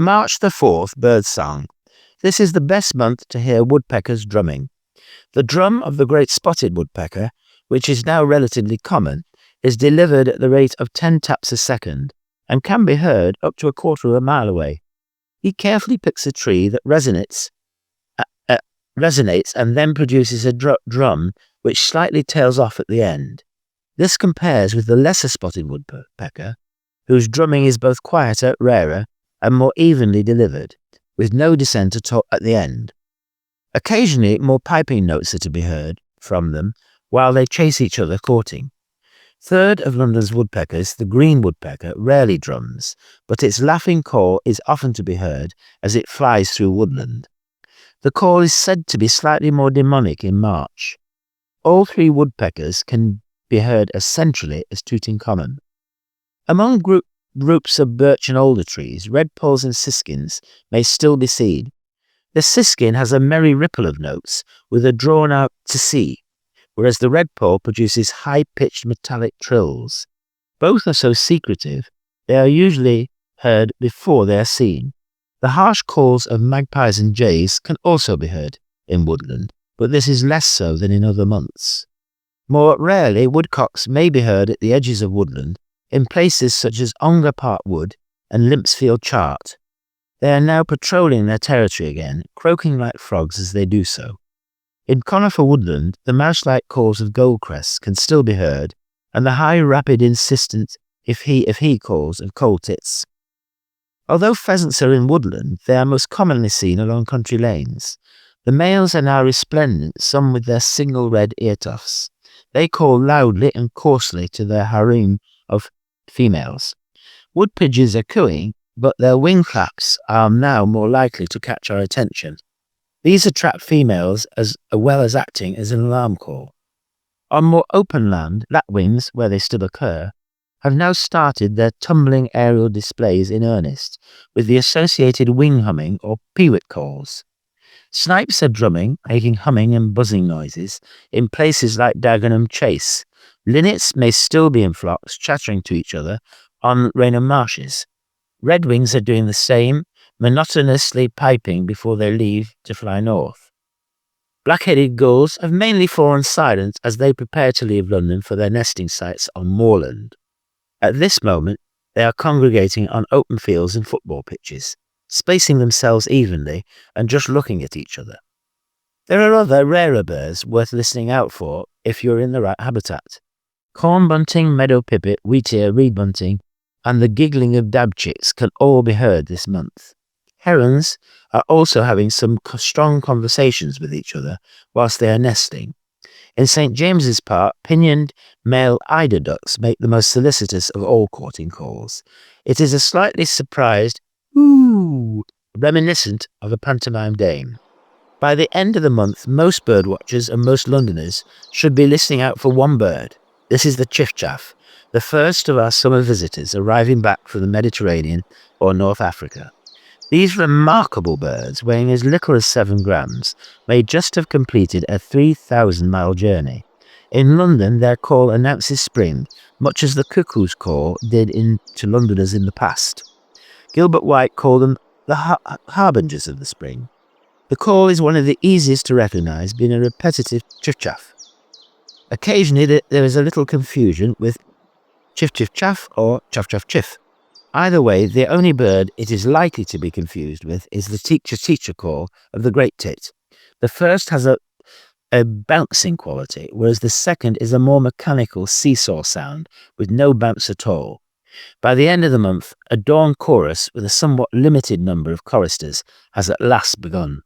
March the 4th, bird song. This is the best month to hear woodpeckers drumming. The drum of the great spotted woodpecker, which is now relatively common, is delivered at the rate of 10 taps a second and can be heard up to a quarter of a mile away. He carefully picks a tree that resonates and then produces a drum which slightly tails off at the end. This compares with the lesser spotted woodpecker, whose drumming is both quieter, rarer, and more evenly delivered, with no descent at the end. Occasionally, more piping notes are to be heard from them while they chase each other courting. Third of London's woodpeckers, the green woodpecker, rarely drums, but its laughing call is often to be heard as it flies through woodland. The call is said to be slightly more demonic in March. All three woodpeckers can be heard as centrally as tooting common. Among groups of birch and alder trees, redpolls and siskins may still be seen. The siskin has a merry ripple of notes with a drawn-out to whereas the redpoll produces high-pitched metallic trills. Both are so secretive, they are usually heard before they are seen. The harsh calls of magpies and jays can also be heard in woodland, but this is less so than in other months. More rarely, woodcocks may be heard at the edges of woodland, in places such as Ongar Park Wood and Limpsfield Chart. They are now patrolling their territory again, croaking like frogs as they do so. In conifer woodland, the mouse-like calls of goldcrests can still be heard, and the high, rapid, insistent if-he calls of coal tits. Although pheasants are in woodland, they are most commonly seen along country lanes. The males are now resplendent, some with their single red ear tufts. They call loudly and coarsely to their harem of females. Wood pigeons are cooing, but their wing flaps are now more likely to catch our attention. These attract females as well as acting as an alarm call. On more open land, lapwings, where they still occur, have now started their tumbling aerial displays in earnest, with the associated wing humming or peewit calls. Snipes are drumming, making humming and buzzing noises in places like Dagenham Chase. Linnets may still be in flocks, chattering to each other on Rainham marshes. Redwings are doing the same, monotonously piping before they leave to fly north. Black-headed gulls have mainly fallen silent as they prepare to leave London for their nesting sites on moorland. At this moment, they are congregating on open fields and football pitches, spacing themselves evenly and just looking at each other. There are other rarer birds worth listening out for if you're in the right habitat. Corn bunting, meadow pipit, wheatear, reed bunting, and the giggling of dabchicks can all be heard this month. Herons are also having some strong conversations with each other whilst they are nesting. In St. James's Park, pinioned male eider ducks make the most solicitous of all courting calls. It is a slightly surprised "ooh," reminiscent of a pantomime dame. By the end of the month, most bird watchers and most Londoners should be listening out for one bird. This is the chiffchaff, the first of our summer visitors arriving back from the Mediterranean or North Africa. These remarkable birds, weighing as little as 7 grams, may just have completed a 3,000-mile journey. In London, their call announces spring, much as the cuckoo's call did to Londoners in the past. Gilbert White called them the harbingers of the spring. The call is one of the easiest to recognize, being a repetitive chiff-chaff. Occasionally, there is a little confusion with chiff-chaff or chiff-chaff. Either way, the only bird it is likely to be confused with is the teacher-teacher call of the great tit. The first has a bouncing quality, whereas the second is a more mechanical seesaw sound with no bounce at all. By the end of the month, a dawn chorus with a somewhat limited number of choristers has at last begun.